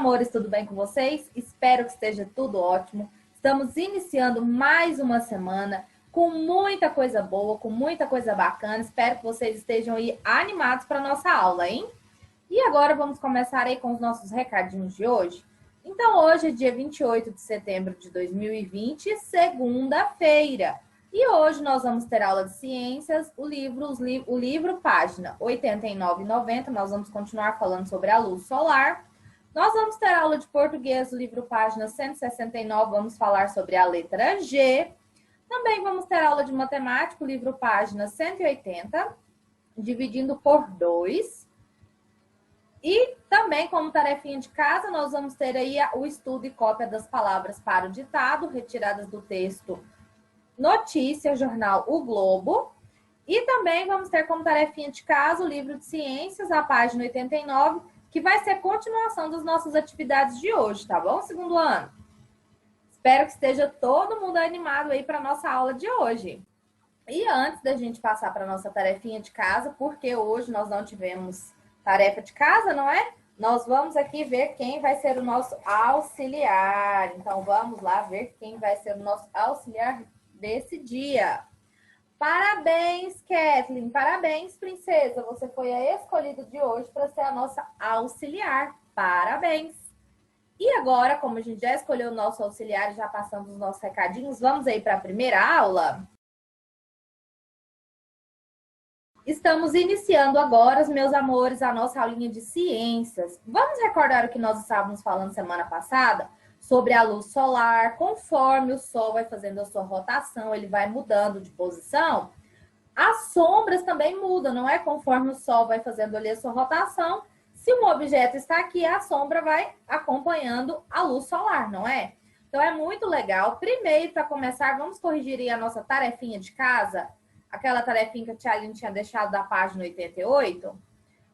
amores, tudo bem com vocês? Espero que esteja tudo ótimo. Estamos iniciando mais uma semana com muita coisa boa, com muita coisa bacana. Espero que vocês estejam aí animados para a nossa aula, hein? E agora vamos começar aí com os nossos recadinhos de hoje. Então, hoje é dia 28 de setembro de 2020, segunda-feira. E hoje nós vamos ter aula de ciências, o livro página 89 e 90, nós vamos continuar falando sobre a luz solar. Nós vamos ter aula de português, o livro página 169, vamos falar sobre a letra G. Também vamos ter aula de matemática, o livro página 180, dividindo por 2. E também, como tarefinha de casa, nós vamos ter aí o estudo e cópia das palavras para o ditado, retiradas do texto Notícia, jornal O Globo. E também vamos ter como tarefinha de casa o livro de ciências, a página 89, que vai ser continuação das nossas atividades de hoje, tá bom? Segundo ano. Espero que esteja todo mundo animado aí para a nossa aula de hoje. E antes da gente passar para a nossa tarefinha de casa, porque hoje nós não tivemos tarefa de casa, não é? Nós vamos aqui ver quem vai ser o nosso auxiliar. Então, vamos lá ver quem vai ser o nosso auxiliar desse dia. Parabéns, Kathleen. Parabéns, princesa. Você foi a escolhida de hoje para ser a nossa auxiliar. Parabéns. E agora, como a gente já escolheu o nosso auxiliar e já passamos os nossos recadinhos, vamos aí para a primeira aula? Estamos iniciando agora, meus amores, a nossa aulinha de ciências. Vamos recordar o que nós estávamos falando semana passada? Sobre a luz solar. Conforme o Sol vai fazendo a sua rotação, ele vai mudando de posição. As sombras também mudam, não é? Conforme o Sol vai fazendo ali a sua rotação, se um objeto está aqui, a sombra vai acompanhando a luz solar, não é? Então, é muito legal. Primeiro, para começar, vamos corrigir aí a nossa tarefinha de casa. Aquela tarefinha que a tia Aline tinha deixado da página 88.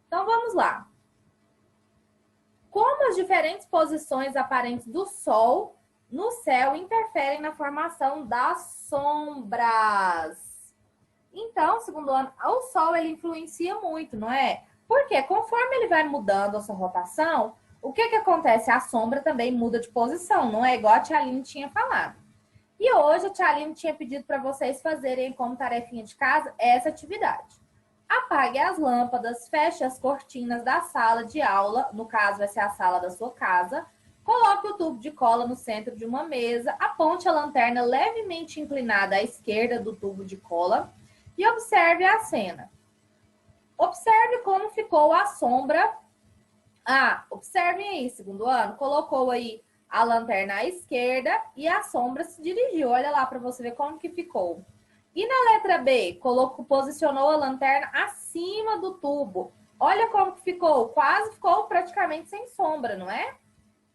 Então, vamos lá. Como as diferentes posições aparentes do Sol no céu interferem na formação das sombras? Então, segundo ano, o Sol ele influencia muito, não é? Porque conforme ele vai mudando a sua rotação, o que acontece? A sombra também muda de posição, não é? Igual a tia Aline tinha falado. E hoje a tia Aline tinha pedido para vocês fazerem como tarefinha de casa essa atividade. Apague as lâmpadas, feche as cortinas da sala de aula, no caso vai ser a sala da sua casa, coloque o tubo de cola no centro de uma mesa, aponte a lanterna levemente inclinada à esquerda do tubo de cola e observe a cena. Observe como ficou a sombra. Observem aí, segundo ano, colocou aí a lanterna à esquerda e a sombra se dirigiu. Olha lá para você ver como que ficou. E na letra B, posicionou a lanterna acima do tubo. Olha como que ficou. Quase ficou praticamente sem sombra, não é?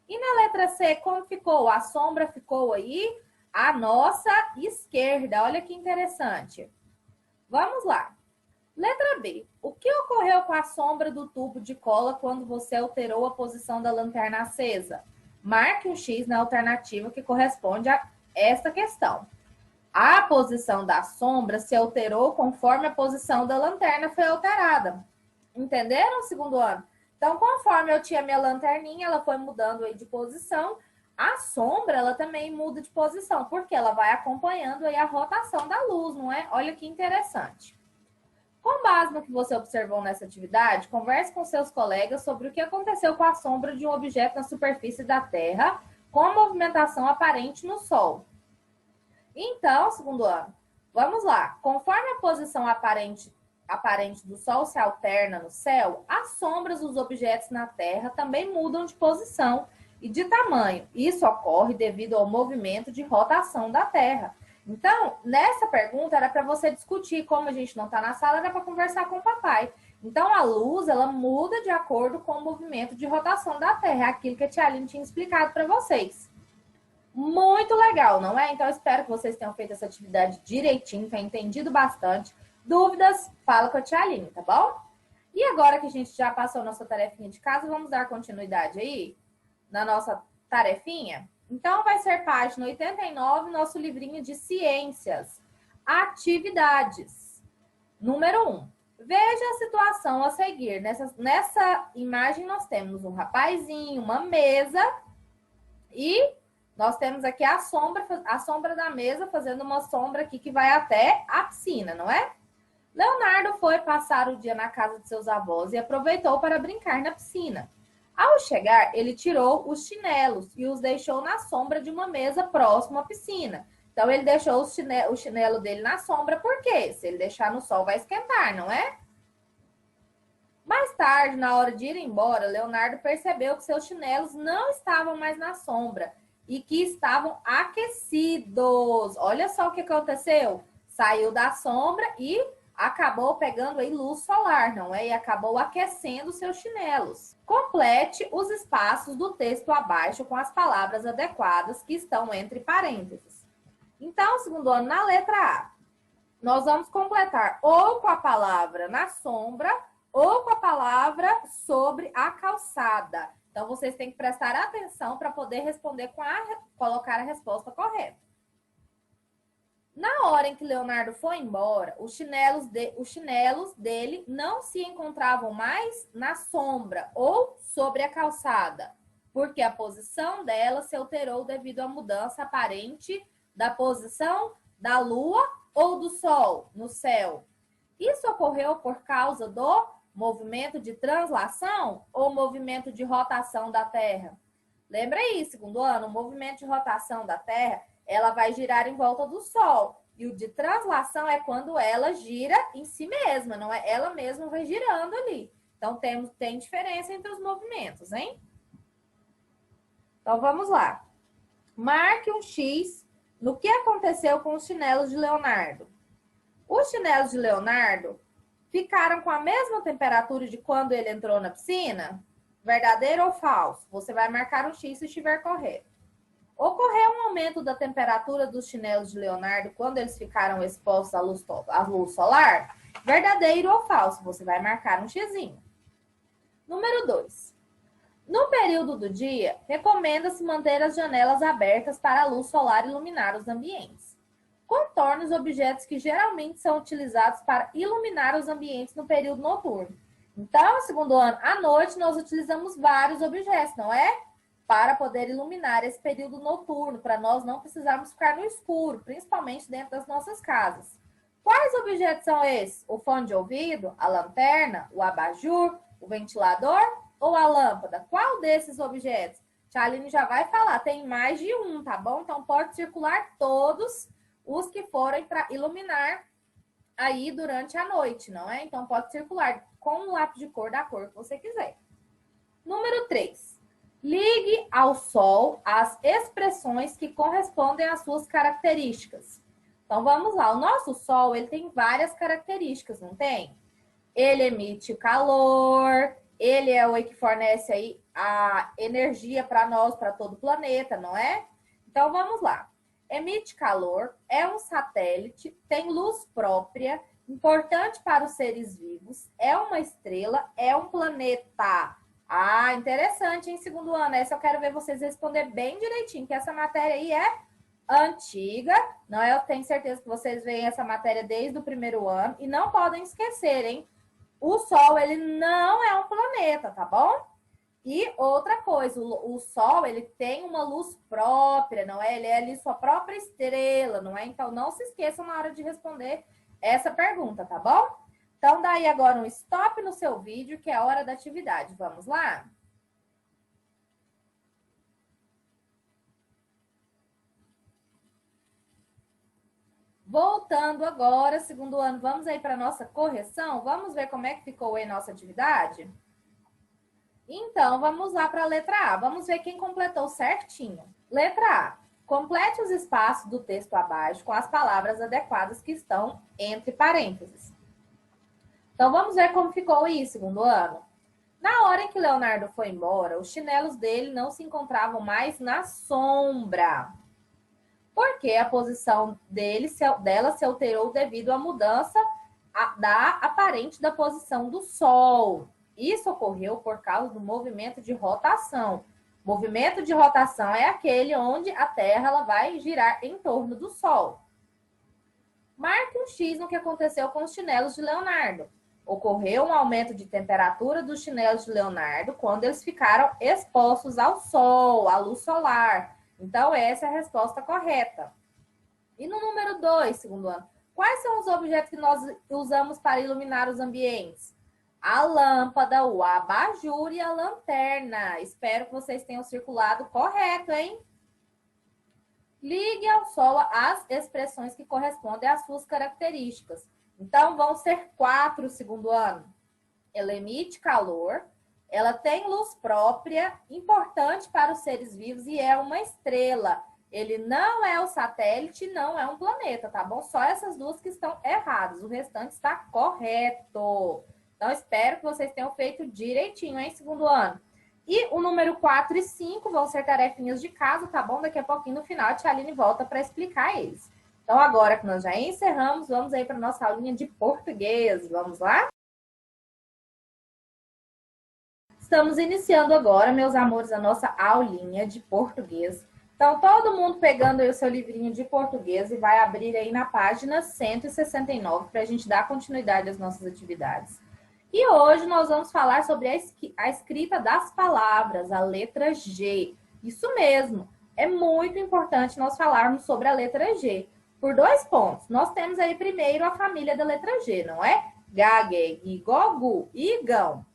E na letra C, como ficou? A sombra ficou aí à nossa esquerda. Olha que interessante. Vamos lá. Letra B. O que ocorreu com a sombra do tubo de cola quando você alterou a posição da lanterna acesa? Marque um X na alternativa que corresponde a esta questão. A posição da sombra se alterou conforme a posição da lanterna foi alterada. Entenderam, segundo ano? Então, conforme eu tinha minha lanterninha, ela foi mudando aí de posição. A sombra, ela também muda de posição, porque ela vai acompanhando aí a rotação da luz, não é? Olha que interessante. Com base no que você observou nessa atividade, converse com seus colegas sobre o que aconteceu com a sombra de um objeto na superfície da Terra, com a movimentação aparente no Sol. Então, segundo ano, vamos lá. Conforme a posição aparente do Sol se alterna no céu, as sombras dos objetos na Terra também mudam de posição e de tamanho. Isso ocorre devido ao movimento de rotação da Terra. Então, nessa pergunta era para você discutir, como a gente não está na sala, era para conversar com o papai. Então, a luz, ela muda de acordo com o movimento de rotação da Terra, aquilo que a tia Aline tinha explicado para vocês. Muito legal, não é? Então, eu espero que vocês tenham feito essa atividade direitinho, tenham entendido bastante. Dúvidas, fala com a tia Aline, tá bom? E agora que a gente já passou a nossa tarefinha de casa, vamos dar continuidade aí na nossa tarefinha? Então, vai ser página 89, nosso livrinho de ciências. Atividades. Número 1. Veja a situação a seguir. Nessa imagem nós temos um rapazinho, uma mesa e nós temos aqui a sombra da mesa fazendo uma sombra aqui que vai até a piscina, não é? Leonardo foi passar o dia na casa de seus avós e aproveitou para brincar na piscina. Ao chegar, ele tirou os chinelos e os deixou na sombra de uma mesa próxima à piscina. Então, ele deixou o chinelo dele na sombra, por quê? Se ele deixar no sol, vai esquentar, não é? Mais tarde, na hora de ir embora, Leonardo percebeu que seus chinelos não estavam mais na sombra e que estavam aquecidos. Olha só o que aconteceu. Saiu da sombra e acabou pegando aí luz solar, não é? E acabou aquecendo seus chinelos. Complete os espaços do texto abaixo com as palavras adequadas que estão entre parênteses. Então, segundo ano, na letra A, nós vamos completar ou com a palavra na sombra ou com a palavra sobre a calçada. Então, vocês têm que prestar atenção para poder responder colocar a resposta correta. Na hora em que Leonardo foi embora, os chinelos dele não se encontravam mais na sombra ou sobre a calçada, porque a posição dela se alterou devido à mudança aparente da posição da lua ou do sol no céu. Isso ocorreu por causa do movimento de translação ou movimento de rotação da Terra? Lembra aí, segundo ano, o movimento de rotação da Terra, ela vai girar em volta do Sol. E o de translação é quando ela gira em si mesma, não é? Ela mesma vai girando ali. Então, tem diferença entre os movimentos, hein? Então, vamos lá. Marque um X no que aconteceu com os chinelos de Leonardo. Os chinelos de Leonardo ficaram com a mesma temperatura de quando ele entrou na piscina? Verdadeiro ou falso? Você vai marcar um X se estiver correto. Ocorreu um aumento da temperatura dos chinelos de Leonardo quando eles ficaram expostos à luz solar? Verdadeiro ou falso? Você vai marcar um Xzinho. Número 2. No período do dia, recomenda-se manter as janelas abertas para a luz solar iluminar os ambientes. Contorne os objetos que geralmente são utilizados para iluminar os ambientes no período noturno. Então, segundo ano, à noite, nós utilizamos vários objetos, não é? Para poder iluminar esse período noturno, para nós não precisarmos ficar no escuro, principalmente dentro das nossas casas. Quais objetos são esses? O fone de ouvido, a lanterna, o abajur, o ventilador ou a lâmpada? Qual desses objetos? Tchaline já vai falar, tem mais de um, tá bom? Então, pode circular todos os que forem para iluminar aí durante a noite, não é? Então, pode circular com um lápis de cor da cor que você quiser. Número 3. Ligue ao Sol as expressões que correspondem às suas características. Então, vamos lá. O nosso Sol, ele tem várias características, não tem? Ele emite calor, ele é o que fornece aí a energia para nós, para todo o planeta, não é? Então, vamos lá. Emite calor, é um satélite, tem luz própria, importante para os seres vivos, é uma estrela, é um planeta. Ah, interessante, hein? Segundo ano, essa eu quero ver vocês responder bem direitinho, que essa matéria aí é antiga, não é? Eu tenho certeza que vocês veem essa matéria desde o primeiro ano e não podem esquecer, hein? O Sol, ele não é um planeta, tá bom? E outra coisa, o Sol, ele tem uma luz própria, não é? Ele é ali sua própria estrela, não é? Então, não se esqueçam na hora de responder essa pergunta, tá bom? Então, daí agora um stop no seu vídeo, que é a hora da atividade. Vamos lá? Voltando agora, segundo ano, vamos aí para a nossa correção? Vamos ver como é que ficou aí a nossa atividade? Então, vamos lá para a letra A. Vamos ver quem completou certinho. Letra A. Complete os espaços do texto abaixo com as palavras adequadas que estão entre parênteses. Então, vamos ver como ficou isso, segundo ano. Na hora em que Leonardo foi embora, os chinelos dele não se encontravam mais na sombra, porque a posição dela se alterou devido à mudança aparente da posição do Sol. Isso ocorreu por causa do movimento de rotação. Movimento de rotação é aquele onde a Terra ela vai girar em torno do Sol. Marque um X no que aconteceu com os chinelos de Leonardo. Ocorreu um aumento de temperatura dos chinelos de Leonardo quando eles ficaram expostos ao sol, à luz solar. Então, essa é a resposta correta. E no número 2, segundo ano, quais são os objetos que nós usamos para iluminar os ambientes? A lâmpada, o abajur e a lanterna. Espero que vocês tenham circulado correto, hein? Ligue ao sol as expressões que correspondem às suas características. Então, vão ser 4, segundo ano. Ela emite calor, ela tem luz própria, importante para os seres vivos e é uma estrela. Ele não é o satélite, não é um planeta, tá bom? Só essas duas que estão erradas, o restante está correto. Então, espero que vocês tenham feito direitinho, hein, segundo ano. E o número 4 e 5 vão ser tarefinhas de casa, tá bom? Daqui a pouquinho, no final, a tia Aline volta para explicar eles. Então, agora que nós já encerramos, vamos aí para a nossa aulinha de português. Vamos lá? Estamos iniciando agora, meus amores, a nossa aulinha de português. Então, todo mundo pegando aí o seu livrinho de português e vai abrir aí na página 169 para a gente dar continuidade às nossas atividades. E hoje nós vamos falar sobre a escrita das palavras, a letra G. Isso mesmo, é muito importante nós falarmos sobre a letra G. Por 2 pontos. Nós temos aí primeiro a família da letra G, não é? Gá, Gê, Gui, Gó, Gu e Gão.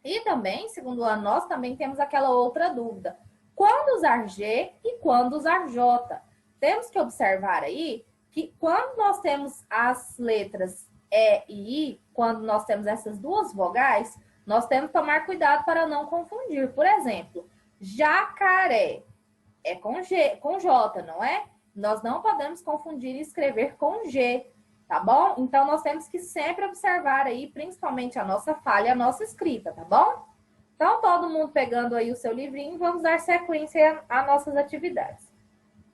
E também, segundo ano, nós também temos aquela outra dúvida. Quando usar G e quando usar J? Temos que observar aí que quando nós temos as letras E e I, quando nós temos essas duas vogais, nós temos que tomar cuidado para não confundir. Por exemplo, jacaré é com G, com J, não é? Nós não podemos confundir e escrever com G, tá bom? Então, nós temos que sempre observar aí, principalmente a nossa fala e a nossa escrita, tá bom? Então, todo mundo pegando aí o seu livrinho, vamos dar sequência às nossas atividades.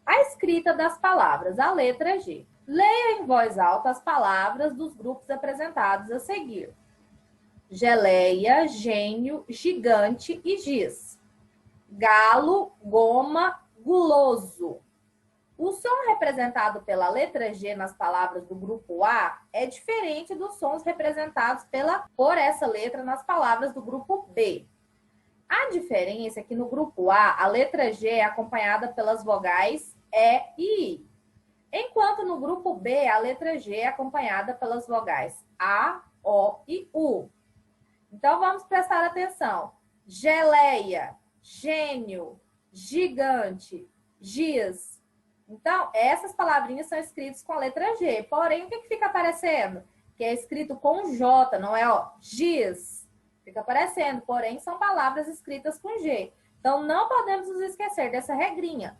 A escrita das palavras, a letra G. Leia em voz alta as palavras dos grupos apresentados a seguir. Geleia, gênio, gigante e giz. Galo, goma, guloso. O som representado pela letra G nas palavras do grupo A é diferente dos sons representados por essa letra nas palavras do grupo B. A diferença é que no grupo A letra G é acompanhada pelas vogais E e I, enquanto no grupo B a letra G é acompanhada pelas vogais A, O e U. Então, vamos prestar atenção. Geleia, gênio, gigante, giz. Então, essas palavrinhas são escritas com a letra G. Porém, o que fica aparecendo? Que é escrito com J, não é, ó, giz. Fica aparecendo, porém, são palavras escritas com G. Então, não podemos nos esquecer dessa regrinha.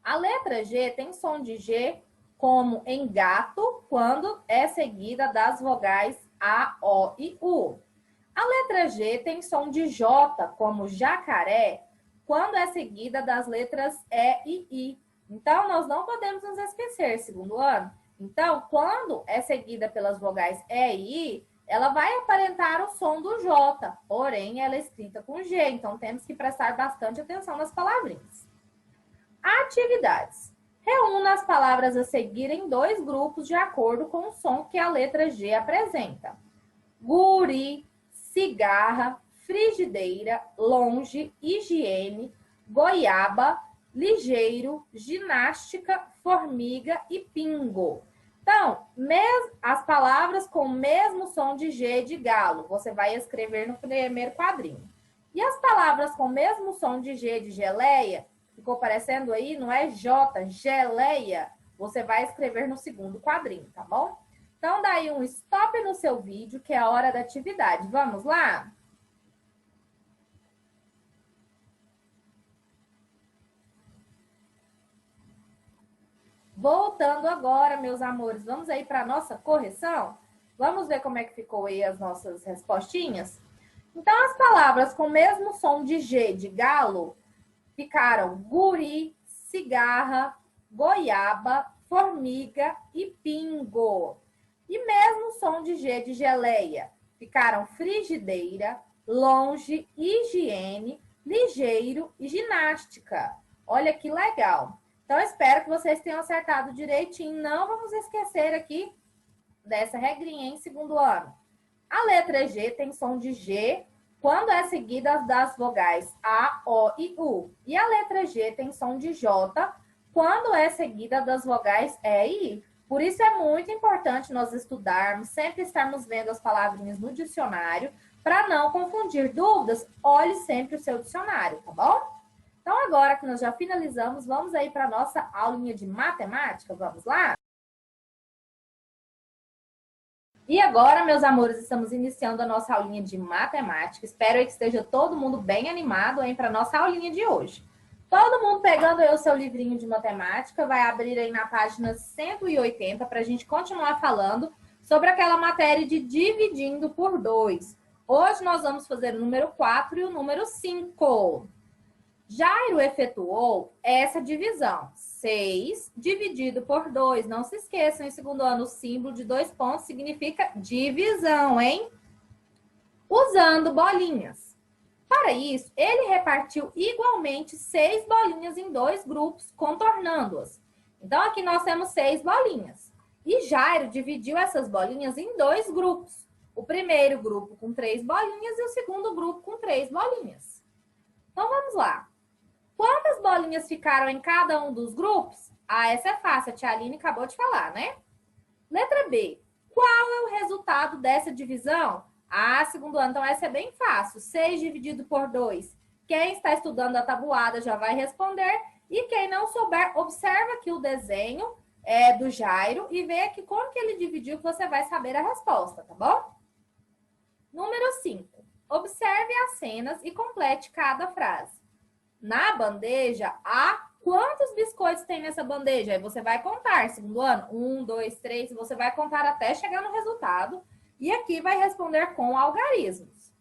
A letra G tem som de G como em gato, quando é seguida das vogais A, O e U. A letra G tem som de J, como jacaré, quando é seguida das letras E e I. Então, nós não podemos nos esquecer, segundo ano. Então, quando é seguida pelas vogais E e I, ela vai aparentar o som do J, porém, ela é escrita com G. Então, temos que prestar bastante atenção nas palavrinhas. Atividades. Reúna as palavras a seguir em 2 grupos de acordo com o som que a letra G apresenta. Guri, cigarra, frigideira, longe, higiene, goiaba, ligeiro, ginástica, formiga e pingo. Então, as palavras com o mesmo som de G de galo, você vai escrever no primeiro quadrinho. E as palavras com o mesmo som de G de geleia, ficou parecendo aí, não é J, geleia, você vai escrever no segundo quadrinho, tá bom? Então, daí um stop no seu vídeo, que é a hora da atividade. Vamos lá? Voltando agora, meus amores, vamos aí para a nossa correção? Vamos ver como é que ficou aí as nossas respostinhas? Então, as palavras com o mesmo som de G de galo ficaram guri, cigarra, goiaba, formiga e pingo. E mesmo som de G de geleia ficaram frigideira, longe, higiene, ligeiro e ginástica. Olha que legal! Então, espero que vocês tenham acertado direitinho. Não vamos esquecer aqui dessa regrinha em segundo ano. A letra G tem som de G quando é seguida das vogais A, O e U. E a letra G tem som de J quando é seguida das vogais E e I. Por isso é muito importante nós estudarmos, sempre estarmos vendo as palavrinhas no dicionário, para não confundir dúvidas, olhe sempre o seu dicionário, tá bom? Então, agora que nós já finalizamos, vamos aí para a nossa aulinha de matemática, vamos lá? E agora, meus amores, estamos iniciando a nossa aulinha de matemática. Espero que esteja todo mundo bem animado para a nossa aulinha de hoje. Todo mundo pegando aí o seu livrinho de matemática, vai abrir aí na página 180 para a gente continuar falando sobre aquela matéria de dividindo por 2. Hoje nós vamos fazer o número 4 e o número 5. Jairo efetuou essa divisão. 6 dividido por 2. Não se esqueçam, em segundo ano, o símbolo de 2 pontos significa divisão, hein? Usando bolinhas. Para isso, ele repartiu igualmente 6 bolinhas em 2 grupos, contornando-as. Então, aqui nós temos 6 bolinhas. E Jairo dividiu essas bolinhas em 2 grupos. O primeiro grupo com 3 bolinhas e o segundo grupo com 3 bolinhas. Então, vamos lá. Quantas bolinhas ficaram em cada um dos grupos? Ah, essa é fácil, a tia Aline acabou de falar, né? Letra B. Qual é o resultado dessa divisão? Ah, segundo ano, então essa é bem fácil. 6 dividido por 2. Quem está estudando a tabuada já vai responder. E quem não souber, observa aqui o desenho do Jairo e vê aqui como que ele dividiu que você vai saber a resposta, tá bom? Número 5. Observe as cenas e complete cada frase. Na bandeja, há quantos biscoitos tem nessa bandeja? Aí você vai contar, segundo ano, 1, 2, 3, você vai contar até chegar no resultado. E aqui vai responder com algarismos.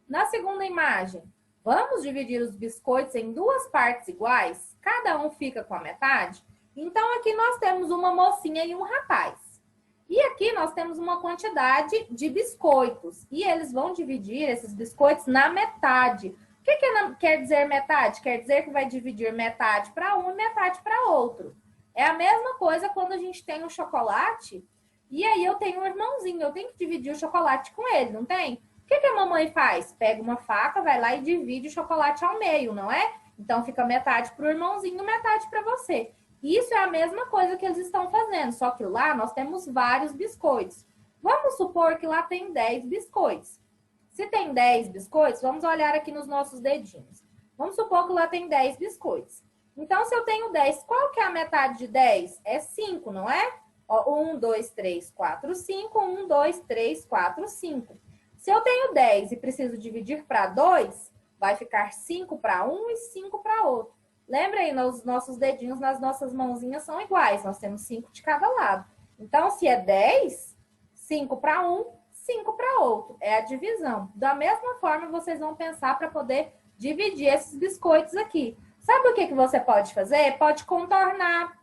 Na segunda imagem, vamos dividir os biscoitos em 2 partes iguais? Cada um fica com a metade? Então, aqui nós temos uma mocinha e um rapaz. E aqui nós temos uma quantidade de biscoitos. E eles vão dividir esses biscoitos na metade. O que quer dizer metade? Quer dizer que vai dividir metade para um e metade para outro. É a mesma coisa quando a gente tem um chocolate e aí eu tenho um irmãozinho. Eu tenho que dividir o chocolate com ele, não tem? O que a mamãe faz? Pega uma faca, vai lá e divide o chocolate ao meio, não é? Então fica metade para o irmãozinho, metade para você. Isso é a mesma coisa que eles estão fazendo, só que lá nós temos vários biscoitos. Vamos supor que lá tem 10 biscoitos. Se tem 10 biscoitos, vamos olhar aqui nos nossos dedinhos. Vamos supor que lá tem 10 biscoitos. Então, se eu tenho 10, qual que é a metade de 10? É 5, não é? Ó, 1, 2, 3, 4, 5. 1, 2, 3, 4, 5. Se eu tenho 10 e preciso dividir para 2, vai ficar 5 para um e 5 para outro. Lembra aí, os nossos dedinhos nas nossas mãozinhas são iguais. Nós temos 5 de cada lado. Então, se é 10, 5 para um, 5 para outro. É a divisão. Da mesma forma, vocês vão pensar para poder dividir esses biscoitos aqui. Sabe o que você pode fazer? Pode contornar.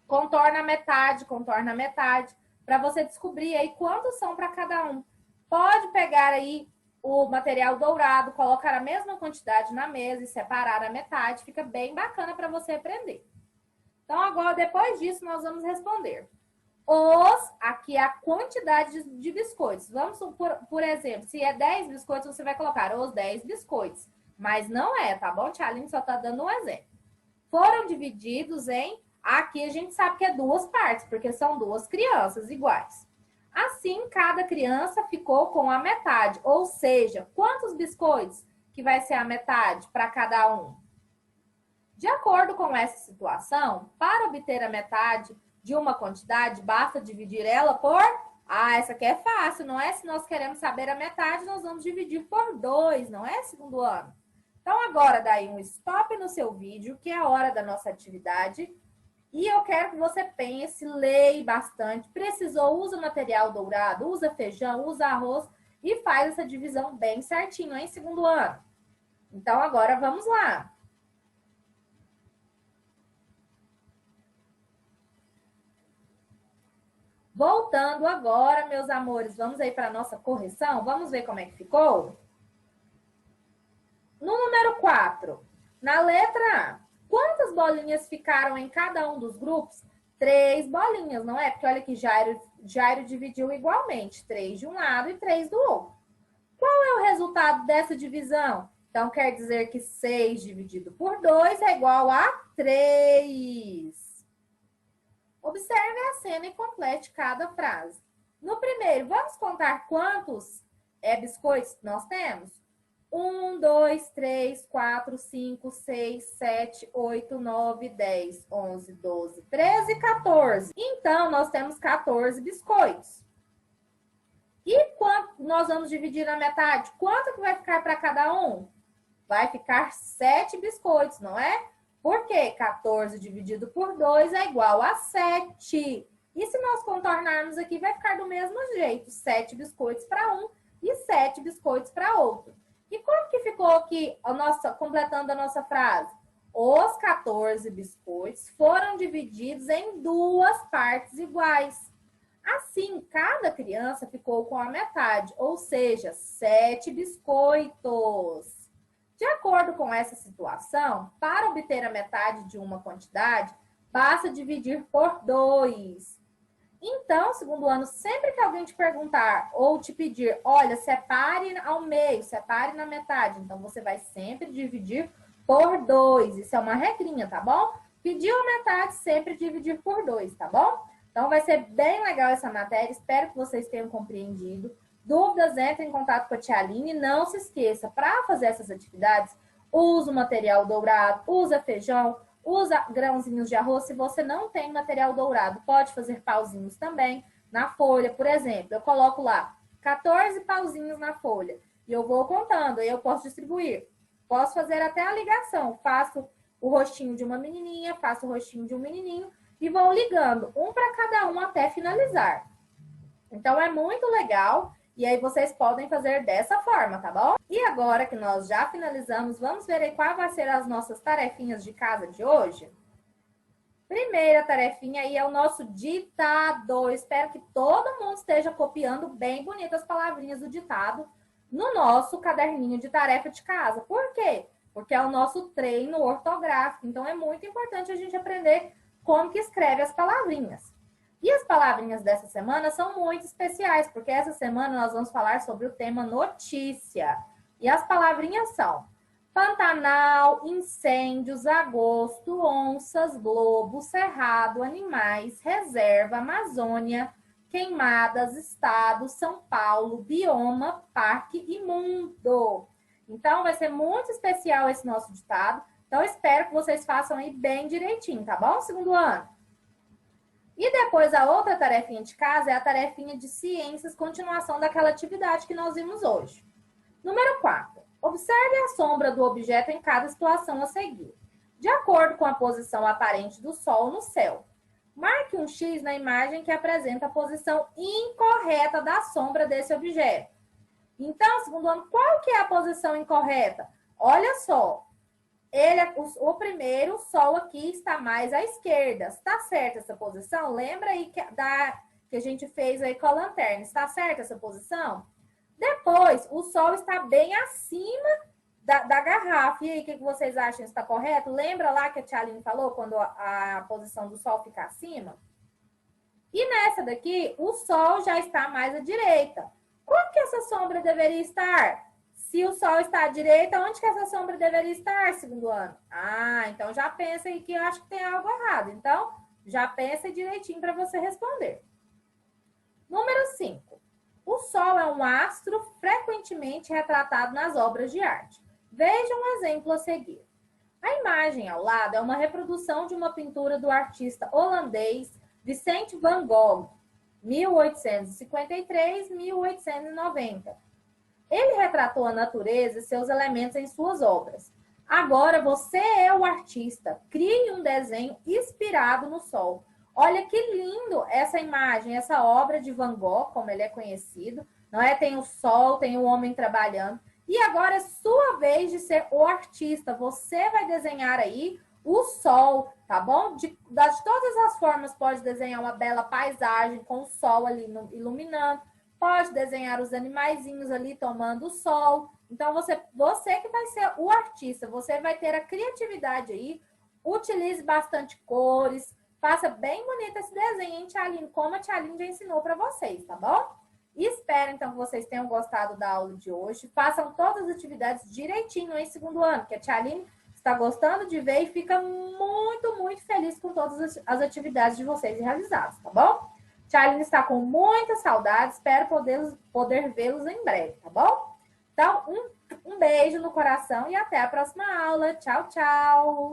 Contorna metade, para você descobrir aí quantos são para cada um. Pode pegar aí o material dourado, colocar a mesma quantidade na mesa e separar a metade. Fica bem bacana para você aprender. Então, agora, depois disso, nós vamos responder. Aqui é a quantidade de biscoitos. Vamos, por exemplo, se é 10 biscoitos, você vai colocar os 10 biscoitos. Mas não é, tá bom? Tia Aline só tá dando um exemplo. Foram divididos em... Aqui a gente sabe que é 2 partes, porque são 2 crianças iguais. Assim, cada criança ficou com a metade. Ou seja, quantos biscoitos que vai ser a metade para cada um? De acordo com essa situação, para obter a metade de uma quantidade, basta dividir ela por... Ah, essa aqui é fácil, não é? Se nós queremos saber a metade, nós vamos dividir por 2, não é, segundo ano? Então, agora, daí um stop no seu vídeo, que é a hora da nossa atividade. E eu quero que você pense, leia bastante. Precisou, usa material dourado, usa feijão, usa arroz e faz essa divisão bem certinho, hein, segundo ano? Então, agora vamos lá. Voltando agora, meus amores, vamos aí para a nossa correção. Vamos ver como é que ficou? No número 4, na letra A, quantas bolinhas ficaram em cada um dos grupos? 3 bolinhas, não é? Porque olha que Jairo Jairo dividiu igualmente, 3 de um lado e 3 do outro. Qual é o resultado dessa divisão? Então, quer dizer que 6 dividido por 2 é igual a 3. Observe a cena e complete cada frase. No primeiro, vamos contar quantos biscoitos nós temos? 1, 2, 3, 4, 5, 6, 7, 8, 9, 10, 11, 12, 13 e 14. Então, nós temos 14 biscoitos. E quanto nós vamos dividir na metade? Quanto que vai ficar para cada um? Vai ficar 7 biscoitos, não é? Porque 14 dividido por 2 é igual a 7. E se nós contornarmos aqui, vai ficar do mesmo jeito. 7 biscoitos para um e 7 biscoitos para outro. E como que ficou aqui, completando a nossa frase? Os 14 biscoitos foram divididos em 2 partes iguais. Assim, cada criança ficou com a metade, ou seja, 7 biscoitos. De acordo com essa situação, para obter a metade de uma quantidade, basta dividir por 2. Então, segundo ano, sempre que alguém te perguntar ou te pedir, olha, separe ao meio, separe na metade, então você vai sempre dividir por 2. Isso é uma regrinha, tá bom? Pediu a metade, sempre dividir por 2, tá bom? Então, vai ser bem legal essa matéria. Espero que vocês tenham compreendido. Dúvidas, entre em contato com a tia Aline. Não se esqueça, para fazer essas atividades, usa o material dourado, usa feijão, usa grãozinhos de arroz. Se você não tem material dourado, pode fazer pauzinhos também na folha. Por exemplo, eu coloco lá 14 pauzinhos na folha e eu vou contando. Aí eu posso distribuir. Posso fazer até a ligação. Faço o rostinho de uma menininha, faço o rostinho de um menininho e vou ligando um para cada um até finalizar. Então, é muito legal. E aí, vocês podem fazer dessa forma, tá bom? E agora que nós já finalizamos, vamos ver aí quais vão ser as nossas tarefinhas de casa de hoje? Primeira tarefinha aí é o nosso ditado. Espero que todo mundo esteja copiando bem bonitas as palavrinhas do ditado no nosso caderninho de tarefa de casa. Por quê? Porque é o nosso treino ortográfico. Então, é muito importante a gente aprender como que escreve as palavrinhas. E as palavrinhas dessa semana são muito especiais, porque essa semana nós vamos falar sobre o tema notícia. E as palavrinhas são Pantanal, incêndios, agosto, onças, globo, cerrado, animais, reserva, Amazônia, queimadas, estado, São Paulo, bioma, parque e mundo. Então, vai ser muito especial esse nosso ditado. Então, espero que vocês façam aí bem direitinho, tá bom? Segundo ano. E depois, a outra tarefinha de casa é a tarefinha de ciências, continuação daquela atividade que nós vimos hoje. Número 4. Observe a sombra do objeto em cada situação a seguir. De acordo com a posição aparente do Sol no céu. Marque um X na imagem que apresenta a posição incorreta da sombra desse objeto. Então, segundo ano, qual que é a posição incorreta? Olha só. O primeiro Sol aqui está mais à esquerda. Está certa essa posição? Lembra aí que a gente fez aí com a lanterna. Está certa essa posição? Depois, o Sol está bem acima da garrafa. E aí, o que vocês acham? Está correto? Lembra lá que a tia Aline falou quando a posição do Sol fica acima? E nessa daqui, o Sol já está mais à direita. Como que essa sombra deveria estar? Se o Sol está à direita, onde que essa sombra deveria estar, segundo ano? Ah, então já pensa aí que eu acho que tem algo errado. Então, já pensa direitinho para você responder. Número 5. O Sol é um astro frequentemente retratado nas obras de arte. Veja um exemplo a seguir. A imagem ao lado é uma reprodução de uma pintura do artista holandês Vincent van Gogh, 1853-1890. Ele retratou a natureza e seus elementos em suas obras. Agora você é o artista. Crie um desenho inspirado no Sol. Olha que lindo essa imagem, essa obra de Van Gogh, como ele é conhecido. Não é? Tem o Sol, tem o homem trabalhando. E agora é sua vez de ser o artista. Você vai desenhar aí o Sol, tá bom? De todas as formas, pode desenhar uma bela paisagem com o Sol ali iluminando. Pode desenhar os animaizinhos ali tomando o sol. Então, você que vai ser o artista, você vai ter a criatividade aí. Utilize bastante cores, Faça bem bonito esse desenho, hein, Tia Aline? Como a Tia Aline já ensinou para vocês, tá bom? Espero, então, que vocês tenham gostado da aula de hoje. Façam todas as atividades direitinho em segundo ano, que a Tia Aline está gostando de ver e fica muito, muito feliz com todas as atividades de vocês realizadas, tá bom? Tia Aline está com muita saudade, espero poder vê-los em breve, tá bom? Então, um beijo no coração e até a próxima aula. Tchau, tchau!